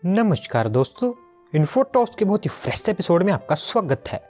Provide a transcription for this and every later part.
नमस्कार दोस्तों, इन्फोटॉक्स के बहुत ही फ्रेश एपिसोड में आपका स्वागत है।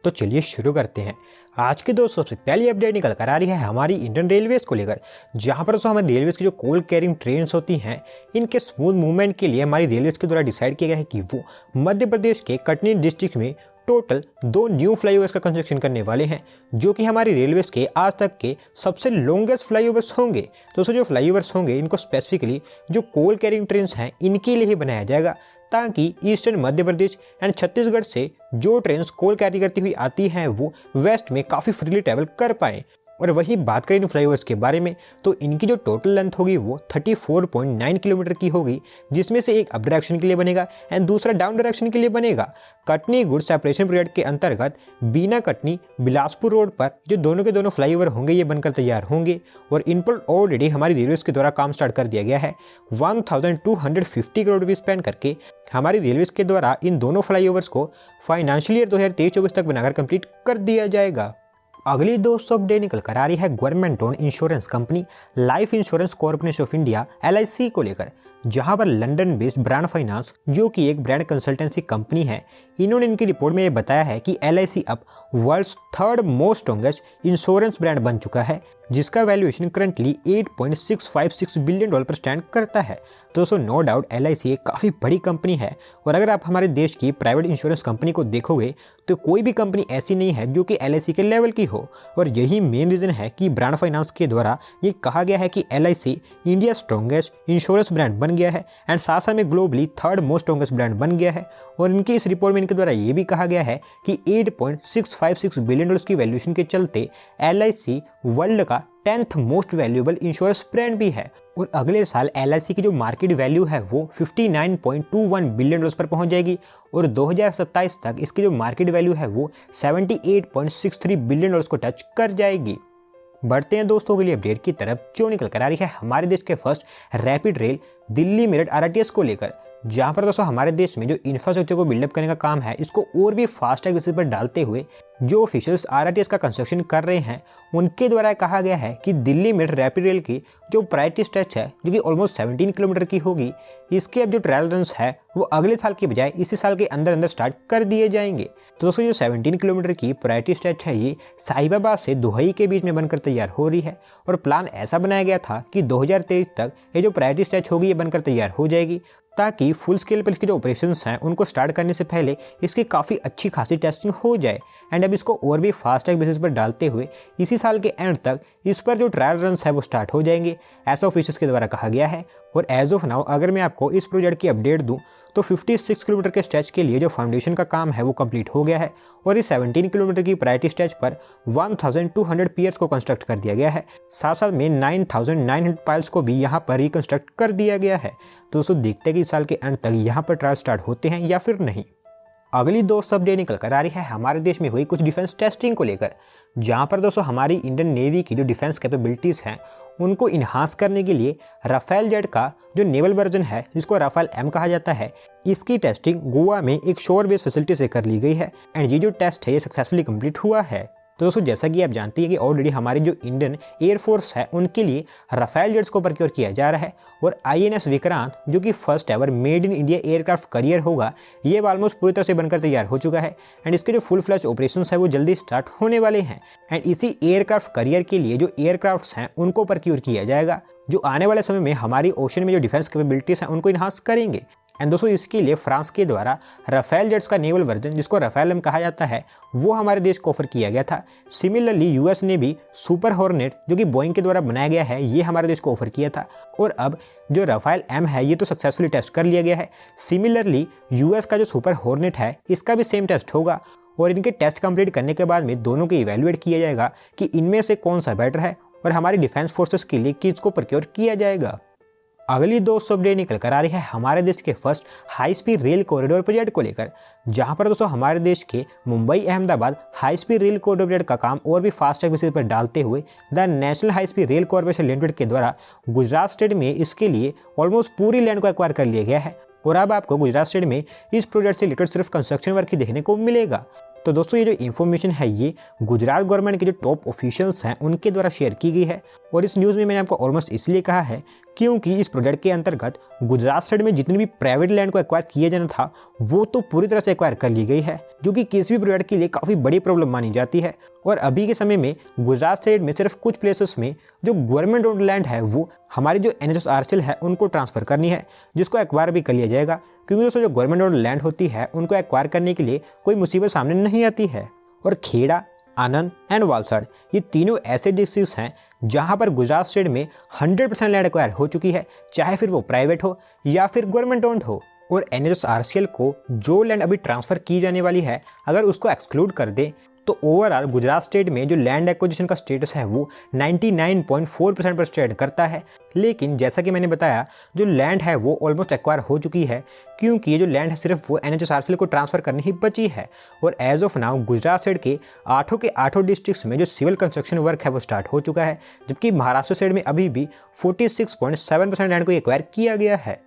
तो चलिए शुरू करते हैं। आज की दोस्तों सबसे पहली अपडेट निकल कर आ रही है हमारी इंडियन रेलवेज को लेकर, जहां पर दोस्तों हमारी रेलवेज की जो कोल कैरिंग ट्रेन्स होती हैं, इनके स्मूथ मूवमेंट के लिए हमारी रेलवेज के द्वारा डिसाइड किया गया है कि वो मध्य प्रदेश के कटनी डिस्ट्रिक्ट में टोटल 2 न्यू फ्लाईओवर्स का कंस्ट्रक्शन करने वाले हैं, जो कि हमारी रेलवेज के आज तक के सबसे लॉन्गेस्ट फ्लाईओवर्स होंगे। दोस्तों जो फ्लाईओवर्स होंगे इनको स्पेसिफिकली जो कोल कैरिंग ट्रेन्स हैं इनके लिए ही बनाया जाएगा, ताकि ईस्टर्न मध्य प्रदेश एंड छत्तीसगढ़ से जो ट्रेन्स कोल कैरी करती हुई आती हैं वो वेस्ट में काफ़ी फ्रीली ट्रैवल कर पाएँ। और वहीं बात करें इन फ्लाईओवर्स के बारे में, तो इनकी जो टोटल लेंथ होगी वो 34.9 किलोमीटर की होगी, जिसमें से एक अप डायरेक्शन के लिए बनेगा एंड दूसरा डाउन डायरेक्शन के लिए बनेगा। कटनी गुड्स सेपरेशन प्रोजेक्ट के अंतर्गत बीना कटनी बिलासपुर रोड पर जो दोनों के दोनों फ्लाईओवर होंगे ये बनकर तैयार होंगे, और इन पर ऑलरेडी हमारी रेलवेज के द्वारा काम स्टार्ट कर दिया गया है। 1250 करोड़ रुपये स्पेंड करके हमारी रेलवेज के द्वारा इन दोनों फ्लाईओवर्स को फाइनेंशियल ईयर 2023-24 तक बनाकर कंप्लीट कर दिया जाएगा। अगली दोस्तों अपडेट निकल कर आ रही है government own insurance company life insurance corporation of India LIC को लेकर, जहां पर लंदन बेस्ड ब्रांड फाइनेंस जो कि एक ब्रांड कंसल्टेंसी कंपनी है, इन्होंने इनकी रिपोर्ट में ये बताया है कि LIC अब world's 3rd most strongest insurance brand बन चुका है, जिसका वैल्यूएशन करंटली $8.656 बिलियन पर स्टैंड करता है। दोस्तों नो डाउट LIC एक काफ़ी बड़ी कंपनी है, और अगर आप हमारे देश की प्राइवेट इंश्योरेंस कंपनी को देखोगे तो कोई भी कंपनी ऐसी नहीं है जो कि LIC के लेवल की हो, और यही मेन रीज़न है कि ब्रांड फाइनेंस के द्वारा ये कहा गया है कि LIC India strongest insurance brand बन गया है एंड साथ में globally 3rd most strongest brand बन गया है। और इनकी इस रिपोर्ट में इनके द्वारा ये भी कहा गया है कि $8.656 बिलियन की वैल्यूएशन के चलते LIC वर्ल्ड का 10th most valuable insurance brand भी है, और अगले साल LIC की जो मार्केट वैल्यू है वो 59.21 बिलियन पर पहुंच जाएगी, और 2027 तक इसकी जो मार्केट वैल्यू है वो 78.63 बिलियन को टच कर जाएगी। बढ़ते हैं दोस्तों अगली अपडेट की तरफ, जो निकल कर आ रही है हमारे देश के first rapid rail Delhi Meerut RRTS को लेकर, जहां पर दोस्तों हमारे देश में जो इंफ्रास्ट्रक्चर को बिल्डअप करने का काम है इसको और भी फास्टैग बेसिस पर डालते हुए जो ऑफिशियल्स RRTS का कंस्ट्रक्शन कर रहे हैं, उनके द्वारा कहा गया है कि दिल्ली मेरठ रैपिड रेल की जो प्रायोरिटी स्ट्रेच है जो कि ऑलमोस्ट 17 किलोमीटर की होगी, इसके अब जो ट्रायल रन्स है वो अगले साल की बजाय इसी साल के अंदर अंदर स्टार्ट कर दिए जाएंगे। तो दोस्तों जो 17 किलोमीटर की प्रायोरिटी स्ट्रेच है ये साहिबाबाद से दुहई के बीच में बनकर तैयार हो रही है, और प्लान ऐसा बनाया गया था कि 2023 तक ये जो प्रायोरिटी स्ट्रेच होगी ये बनकर तैयार हो जाएगी, ताकि फुल स्केल पर इसके जो ऑपरेशंस हैं उनको स्टार्ट करने से पहले इसकी काफ़ी अच्छी खासी टेस्टिंग हो जाए, एंड अब इसको और भी फास्टैग बेसिस पर डालते हुए इसी साल के एंड तक इस पर जो ट्रायल रन्स है वो स्टार्ट हो जाएंगे, ऐसा ऑफिसर्स के द्वारा कहा गया है। और एज ऑफ नाउ अगर मैं आपको इस प्रोजेक्ट की अपडेट दूं तो 56 किलोमीटर के स्ट्रेच के लिए जो फाउंडेशन का काम है वो कंप्लीट हो गया है, और इस 17 किलोमीटर की प्रायोरिटी स्ट्रेच पर 1200 पियर्स को कंस्ट्रक्ट कर दिया गया है, साथ साथ में 9900 पाइल्स को भी यहाँ पर रिकंस्ट्रक्ट कर दिया गया है। तो दोस्तों देखते हैं कि इस साल के अंत तक यहाँ पर ट्रायल स्टार्ट होते हैं या फिर नहीं। अगली दोस्त अपडेट निकल कर आ रही है हमारे देश में हुई कुछ डिफेंस टेस्टिंग को लेकर, जहां पर दोस्तों हमारी इंडियन नेवी की जो डिफेंस कैपेबिलिटीज़ हैं उनको इन्हांस करने के लिए राफेल जेट का जो नेवल वर्जन है जिसको राफेल M कहा जाता है, इसकी टेस्टिंग गोवा में एक शोर बेस्ड फैसिलिटी से कर ली गई है, एंड ये जो टेस्ट है ये सक्सेसफुली कंप्लीट हुआ है। तो दोस्तों जैसा कि आप जानते हैं कि ऑलरेडी हमारी जो इंडियन एयरफोर्स है उनके लिए राफेल जेट्स को प्रोक्योर किया जा रहा है, और INS विक्रांत जो कि first ever made in India aircraft carrier होगा, ये ऑलमोस्ट पूरी तरह से बनकर तैयार हो चुका है, एंड इसके जो फुल फ्लैश ऑपरेशंस है वो जल्दी स्टार्ट होने वाले हैं। एंड इसी एयरक्राफ्ट करियर के लिए जो एयरक्राफ्ट्स हैं उनको प्रोक्योर किया जाएगा, जो आने वाले समय में हमारी ओशन में जो डिफेंस कैपेबिलिटीज़ हैं उनको इन्हांस करेंगे। एंड दोस्तों इसके लिए फ्रांस के द्वारा राफेल जेट्स का नेवल वर्जन जिसको राफेल M कहा जाता है वो हमारे देश को ऑफर किया गया था। सिमिलरली US ने भी सुपर हॉर्नेट जो कि बोइंग के द्वारा बनाया गया है ये हमारे देश को ऑफर किया था, और अब जो राफेल M है ये तो सक्सेसफुली टेस्ट कर लिया गया है। सिमिलरली US का जो सुपर हॉर्नेट है इसका भी सेम टेस्ट होगा, और इनके टेस्ट कंप्लीट करने के बाद में दोनों को इवेल्युएट किया जाएगा कि इनमें से कौन सा बेटर है और हमारी डिफेंस फोर्सेस के लिए किसको प्रोक्योर किया जाएगा। अगली दोस्तों अपडेट निकल कर आ रही है हमारे देश के first high speed rail corridor project को लेकर, जहां पर दोस्तों हमारे देश के Mumbai Ahmedabad high speed rail corridor project का काम और भी फास्टैग बेसिस पर डालते हुए the national high speed rail corporation limited के द्वारा गुजरात स्टेट में इसके लिए ऑलमोस्ट पूरी लैंड को एक्वायर कर लिया गया है, और अब आपको गुजरात स्टेट में इस प्रोजेक्ट से रिलेटेड सिर्फ कंस्ट्रक्शन वर्क ही देखने को मिलेगा। तो दोस्तों ये जो इन्फॉर्मेशन है ये गुजरात गवर्नमेंट के जो टॉप ऑफिशियल्स हैं उनके द्वारा शेयर की गई है। और इस न्यूज़ में मैंने आपको ऑलमोस्ट इसलिए कहा है क्योंकि इस प्रोजेक्ट के अंतर्गत गुजरात साइड में जितनी भी प्राइवेट लैंड को एक्वायर किया जाना था वो तो पूरी तरह से एक्वायर कर ली गई है, जो कि किसी भी प्रोजेक्ट के लिए काफ़ी बड़ी प्रॉब्लम मानी जाती है। और अभी के समय में गुजरात साइड में सिर्फ कुछ प्लेसेस में जो गवर्नमेंट ओन्ड लैंड है वो हमारी जो NHSRCL है उनको ट्रांसफ़र करनी है, जिसको एक्वायर भी कर लिया जाएगा। क्योंकि दोस्तों जो गवर्नमेंट ओन्ड लैंड होती है उनको एक्वायर करने के लिए कोई मुसीबत सामने नहीं आती है। और खेड़ा, आनंद एंड वालसाड़ ये तीनों ऐसे डिस्ट्रिक्ट्स हैं जहां पर गुजरात स्टेट में 100% लैंड एक्वायर हो चुकी है, चाहे फिर वो प्राइवेट हो या फिर गवर्नमेंट ओन्ड हो। और NHSRCL को जो लैंड अभी ट्रांसफ़र की जाने वाली है अगर उसको एक्सक्लूड कर दे तो ओवरऑल गुजरात स्टेट में जो लैंड एक्विजिशन का स्टेटस है वो 99.4% पर स्टैंड करता है। लेकिन जैसा कि मैंने बताया जो लैंड है वो ऑलमोस्ट एक्वायर हो चुकी है, क्योंकि ये जो लैंड है सिर्फ वो NHSRCL को ट्रांसफ़र करनी ही बची है। और as of now Gujarat state के 8 डिस्ट्रिक्ट्स में जो सिविल कंस्ट्रक्शन वर्क है वो स्टार्ट हो चुका है, जबकि महाराष्ट्र स्टेट में अभी भी 46.7% लैंड को एक्वायर किया गया है।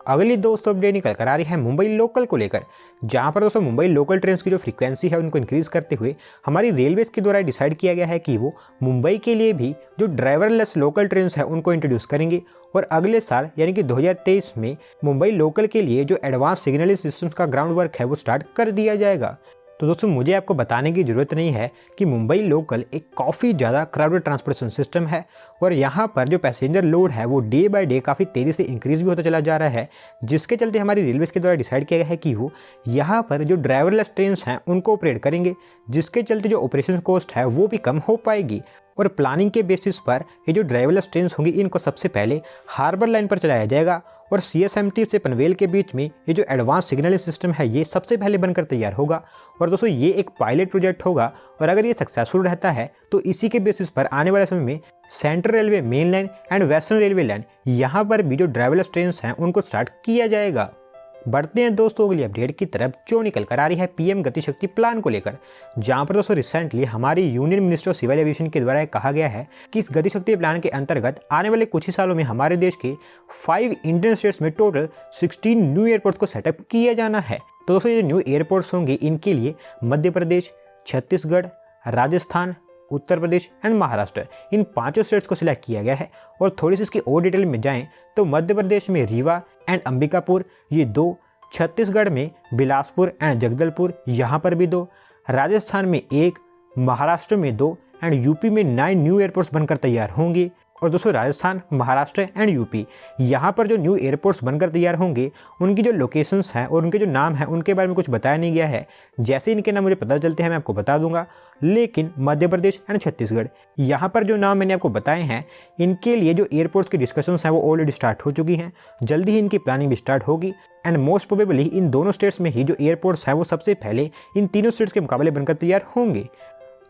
अगली दोस्तों अपडेट निकल कर आ रही है मुंबई लोकल को लेकर, जहां पर दोस्तों मुंबई लोकल ट्रेन की जो फ्रीक्वेंसी है उनको इंक्रीज़ करते हुए हमारी रेलवेज के द्वारा डिसाइड किया गया है कि वो मुंबई के लिए भी जो ड्राइवरलेस लोकल ट्रेन है उनको इंट्रोड्यूस करेंगे। और अगले साल यानी कि 2023 में मुंबई लोकल के लिए जो एडवांस सिग्नलिंग सिस्टम्स का ग्राउंड वर्क है वो स्टार्ट कर दिया जाएगा। तो दोस्तों मुझे आपको बताने की ज़रूरत नहीं है कि मुंबई लोकल एक काफ़ी ज़्यादा क्राउडेड ट्रांसपोर्टेशन सिस्टम है और यहाँ पर जो पैसेंजर लोड है वो डे बाय डे काफ़ी तेज़ी से इंक्रीज़ भी होता चला जा रहा है, जिसके चलते हमारी रेलवेज़ के द्वारा डिसाइड किया गया है कि वो यहाँ पर जो ड्राइवरलेस ट्रेन हैं उनको ऑपरेट करेंगे, जिसके चलते जो ऑपरेशन कॉस्ट है वो भी कम हो पाएगी। और प्लानिंग के बेसिस पर ये जो ड्राइवरलेस ट्रेन होंगी इनको सबसे पहले हार्बर लाइन पर चलाया जाएगा और CSMT से पनवेल के बीच में ये जो एडवांस सिग्नलिंग सिस्टम है ये सबसे पहले बनकर तैयार होगा। और दोस्तों ये एक पायलट प्रोजेक्ट होगा और अगर ये सक्सेसफुल रहता है तो इसी के बेसिस पर आने वाले समय में central railway main line and western railway line यहाँ पर भी जो ड्राइवरलेस ट्रेन हैं उनको स्टार्ट किया जाएगा। बढ़ते हैं दोस्तों अगली अपडेट की तरफ जो निकल कर आ रही है PM गति शक्ति प्लान को लेकर, जहां पर दोस्तों रिसेंटली हमारी union minister of civil aviation के द्वारा कहा गया है कि इस गति शक्ति प्लान के अंतर्गत आने वाले कुछ ही सालों में हमारे देश के 5 इंडियन स्टेट्स में टोटल 16 न्यू एयरपोर्ट्स को सेटअप किया जाना है। तो दोस्तों ये न्यू एयरपोर्ट्स होंगे इनके लिए Madhya Pradesh, Chhattisgarh, Rajasthan, Uttar Pradesh and Maharashtra in 5 states को सिलेक्ट किया गया है। और थोड़ी सी इसकी और डिटेल में जाएं तो मध्य प्रदेश में रीवा एंड अंबिकापुर ये 2, छत्तीसगढ़ में बिलासपुर एंड जगदलपुर यहाँ पर भी 2, राजस्थान में 1, महाराष्ट्र में 2 एंड यूपी में 9 न्यू एयरपोर्ट्स बनकर तैयार होंगे। और दोस्तों राजस्थान, महाराष्ट्र एंड यूपी यहाँ पर जो न्यू एयरपोर्ट्स बनकर तैयार होंगे उनकी जो लोकेशंस हैं और उनके जो नाम हैं उनके बारे में कुछ बताया नहीं गया है। जैसे इनके नाम मुझे पता चलते हैं मैं आपको बता दूंगा। लेकिन मध्य प्रदेश एंड छत्तीसगढ़ यहाँ पर जो नाम मैंने आपको बताए हैं इनके लिए जो एयरपोर्ट्स की डिस्कशंस हैं वो ऑलरेडी स्टार्ट हो चुकी हैं, जल्दी ही इनकी प्लानिंग भी स्टार्ट होगी एंड मोस्ट प्रोबेबली इन दोनों स्टेट्स में ही जो एयरपोर्ट्स हैं वो सबसे पहले इन तीनों स्टेट्स के मुकाबले बनकर तैयार होंगे।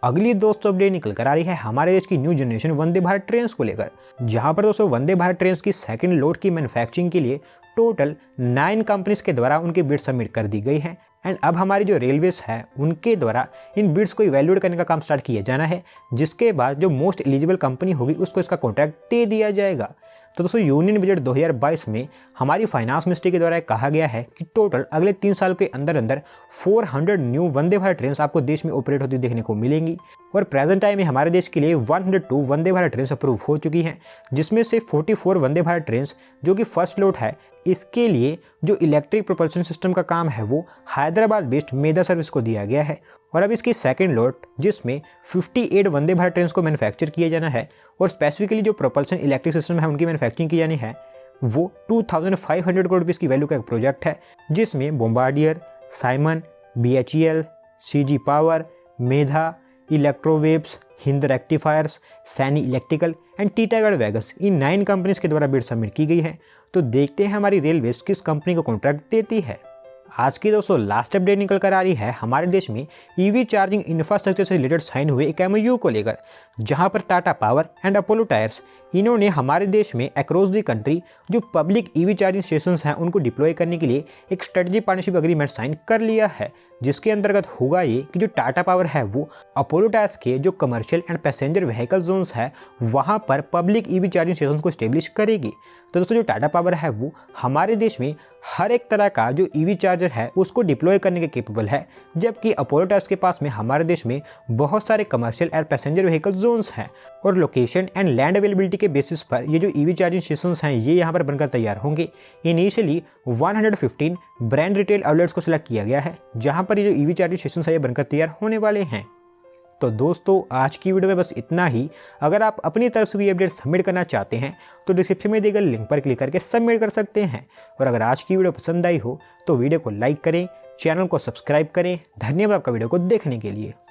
अगली दोस्तों अपडेट निकल कर आ रही है हमारे देश की new generation Vande Bharat train को लेकर, जहां पर दोस्तों वंदे भारत ट्रेन की सेकंड लोड की मैन्युफैक्चरिंग के लिए टोटल 9 कंपनीज के द्वारा उनकी बिड सबमिट कर दी गई है एंड अब हमारी जो रेलवेज है उनके द्वारा इन बिड्स को इवैल्यूएट करने का काम स्टार्ट किया जाना है, जिसके बाद जो मोस्ट एलिजिबल कंपनी होगी उसको इसका कॉन्ट्रैक्ट दे दिया जाएगा। तो दोस्तों यूनियन बजट 2022 में हमारी फाइनेंस मिनिस्ट्री के द्वारा कहा गया है कि टोटल अगले 3 साल के अंदर अंदर 400 न्यू वंदे भारत ट्रेन आपको देश में ऑपरेट होती देखने को मिलेंगी। और प्रेजेंट टाइम में हमारे देश के लिए 102 वंदे भारत ट्रेन अप्रूव हो चुकी हैं, जिसमें से 44 वंदे भारत ट्रेन जो कि फर्स्ट लोड है इसके लिए जो इलेक्ट्रिक प्रोपल्शन सिस्टम का काम है वो हैदराबाद बेस्ड मेधा सर्विस को दिया गया है। और अब इसकी सेकंड लोड जिसमें 58 वंदे भारत ट्रेन को मैन्युफैक्चर किया जाना है और स्पेसिफिकली जो प्रोपल्शन इलेक्ट्रिक सिस्टम है उनकी मैन्युफैक्चरिंग की जानी है, वो 2500 करोड़ रुपीज़ की वैल्यू का एक प्रोजेक्ट है, जिसमें Bombardier, Siemens, BHEL, CG power, Medha, Electrowaves, Hind rectifiers, Saini electrical and Titagarh wagons इन 9 कंपनीज के द्वारा बिड सबमिट की गई है। तो देखते हैं हमारी रेलवेज किस कंपनी को कॉन्ट्रैक्ट देती है। आज की दोस्तों लास्ट अपडेट निकल कर आ रही है हमारे देश में EV चार्जिंग इंफ्रास्ट्रक्चर से रिलेटेड साइन हुए एक MOU को लेकर, जहां पर Tata power and Apollo tyres इन्होंने हमारे देश में अक्रॉस द कंट्री जो पब्लिक EV चार्जिंग स्टेशंस हैं उनको डिप्लॉय करने के लिए एक स्ट्रेटजी पार्टनरशिप एग्रीमेंट साइन कर लिया है, जिसके अंतर्गत होगा ये कि जो टाटा पावर है वो अपोलो टायर्स के जो commercial and passenger vehicle zones है वहाँ पर पब्लिक EV चार्जिंग स्टेशन को स्टेब्लिश करेगी। तो दोस्तों जो टाटा पावर है वो हमारे देश में हर एक तरह का जो ईवी चार्जर है उसको डिप्लॉय करने के केपेबल है, जबकि अपोलो टावर्स के पास में हमारे देश में बहुत सारे कमर्शियल और पैसेंजर व्हीकल जोन्स हैं और लोकेशन एंड लैंड अवेलेबिलिटी के बेसिस पर ये जो ईवी चार्जिंग स्टेशंस हैं ये यहाँ पर बनकर तैयार होंगे। इनिशियली 115 ब्रांड रिटेल आउटलेट्स को सिलेक्ट किया गया है जहाँ पर ये जो ईवी चार्जिंग स्टेशन है ये बनकर तैयार होने वाले हैं। तो दोस्तों आज की वीडियो में बस इतना ही। अगर आप अपनी तरफ से भी अपडेट सबमिट करना चाहते हैं तो डिस्क्रिप्शन में दिए गए लिंक पर क्लिक करके सबमिट कर सकते हैं। और अगर आज की वीडियो पसंद आई हो तो वीडियो को लाइक करें, चैनल को सब्सक्राइब करें। धन्यवाद आपका वीडियो को देखने के लिए।